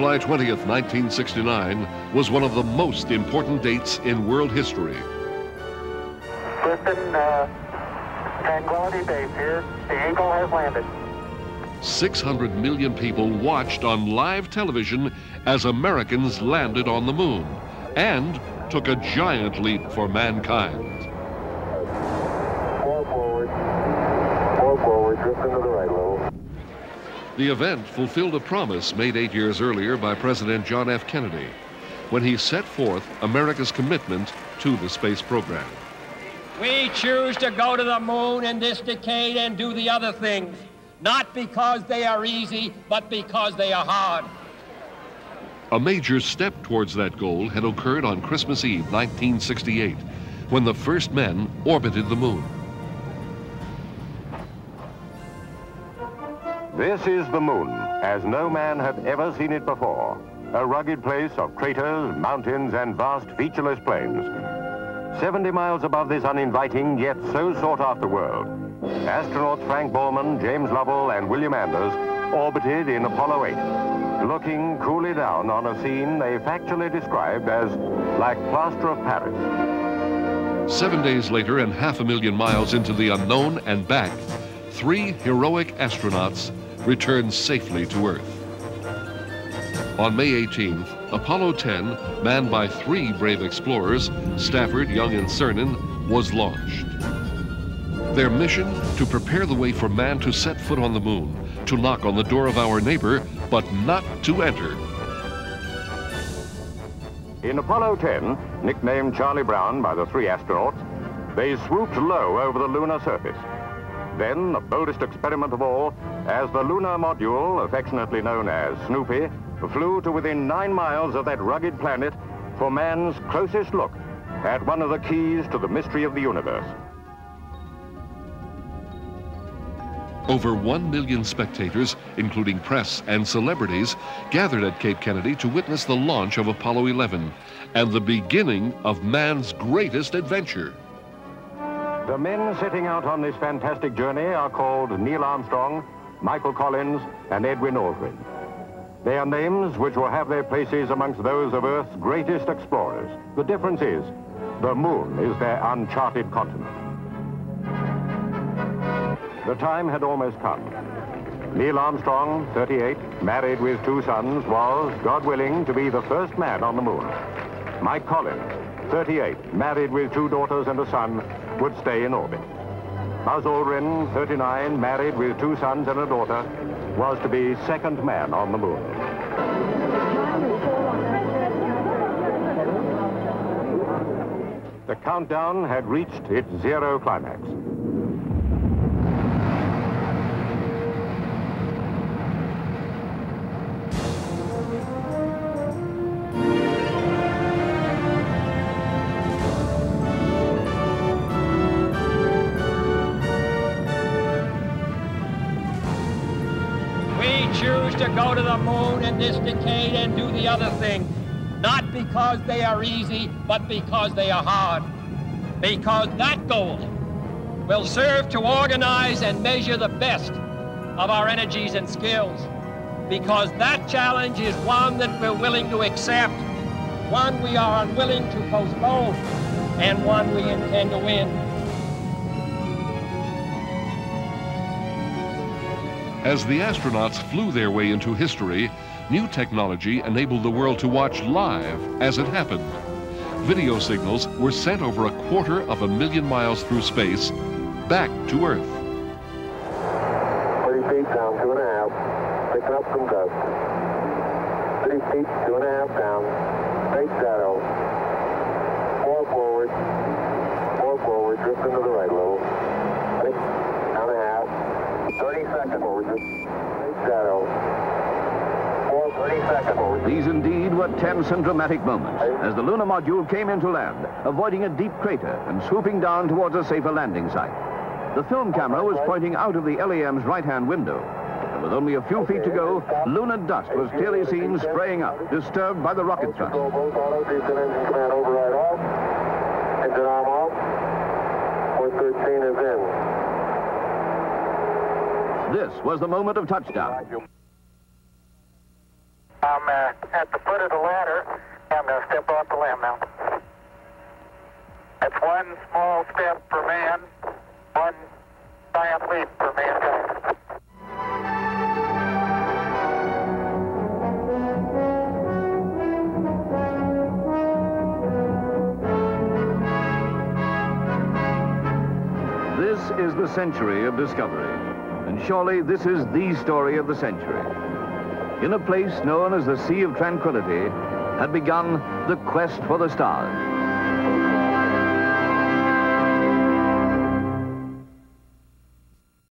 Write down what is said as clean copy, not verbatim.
July 20th, 1969 was one of the most important dates in world history. Listen, Tranquility Base here. The Eagle has landed. 600 million people watched on live television as Americans landed on the moon and took a giant leap for mankind. Four forward, drift into the right level. The event fulfilled a promise made 8 years earlier by President John F. Kennedy when he set forth America's commitment to the space program. We choose to go to the moon in this decade and do the other things, not because they are easy, but because they are hard. A major step towards that goal had occurred on Christmas Eve, 1968, when the first men orbited the moon. This is the moon, as no man had ever seen it before. A rugged place of craters, mountains, and vast featureless plains. 70 miles above this uninviting yet so sought-after world, astronauts Frank Borman, James Lovell, and William Anders orbited in Apollo 8, looking coolly down on a scene they factually described as like plaster of Paris. 7 days later and 500,000 miles into the unknown and back, 3 heroic astronauts returned safely to Earth. On May 18th, Apollo 10, manned by 3 brave explorers, Stafford, Young, and Cernan, was launched. Their mission, to prepare the way for man to set foot on the moon, to knock on the door of our neighbor, but not to enter. In Apollo 10, nicknamed Charlie Brown by the 3 astronauts, they swooped low over the lunar surface. Then, the boldest experiment of all, as the lunar module, affectionately known as Snoopy, flew to within 9 miles of that rugged planet for man's closest look at one of the keys to the mystery of the universe. Over 1 million spectators, including press and celebrities, gathered at Cape Kennedy to witness the launch of Apollo 11 and the beginning of man's greatest adventure. The men setting out on this fantastic journey are called Neil Armstrong, Michael Collins, and Edwin Aldrin. They are names which will have their places amongst those of Earth's greatest explorers. The difference is, the moon is their uncharted continent. The time had almost come. Neil Armstrong, 38, married with 2 sons, was, God willing, to be the first man on the moon. Mike Collins, 38, married with 2 daughters and a son, would stay in orbit. Buzz Aldrin, 39, married with 2 sons and a daughter, was to be second man on the moon. The countdown had reached its zero climax. To go to the moon in this decade and do the other things, not because they are easy, but because they are hard. Because that goal will serve to organize and measure the best of our energies and skills. Because that challenge is one that we're willing to accept, one we are unwilling to postpone, and one we intend to win. As the astronauts flew their way into history, new technology enabled the world to watch live as it happened. Video signals were sent over 250,000 miles through space back to Earth. 30 feet down, 2.5. Picking up some dust. 30 feet, 2.5 down. Straight shadow. 4 forward. 4 forward, drift into the right level. 6, down a half. 30 seconds forward, straight shadow. 30 seconds forward. These indeed were tense and dramatic moments as the lunar module came into land, avoiding a deep crater and swooping down towards a safer landing site. The film camera was pointing out of the LEM's right-hand window. And with only a few feet to go, lunar dust was clearly seen spraying up, disturbed by the rocket thrust. Both autos, engine command override off. Engine arm off. 413 is in. This was the moment of touchdown. I'm at the foot of the ladder. I'm going to step off the limb now. That's one small step for man, one giant leap for mankind. This is the century of discovery, and surely this is the story of the century. In a place known as the Sea of Tranquility had begun the quest for the stars.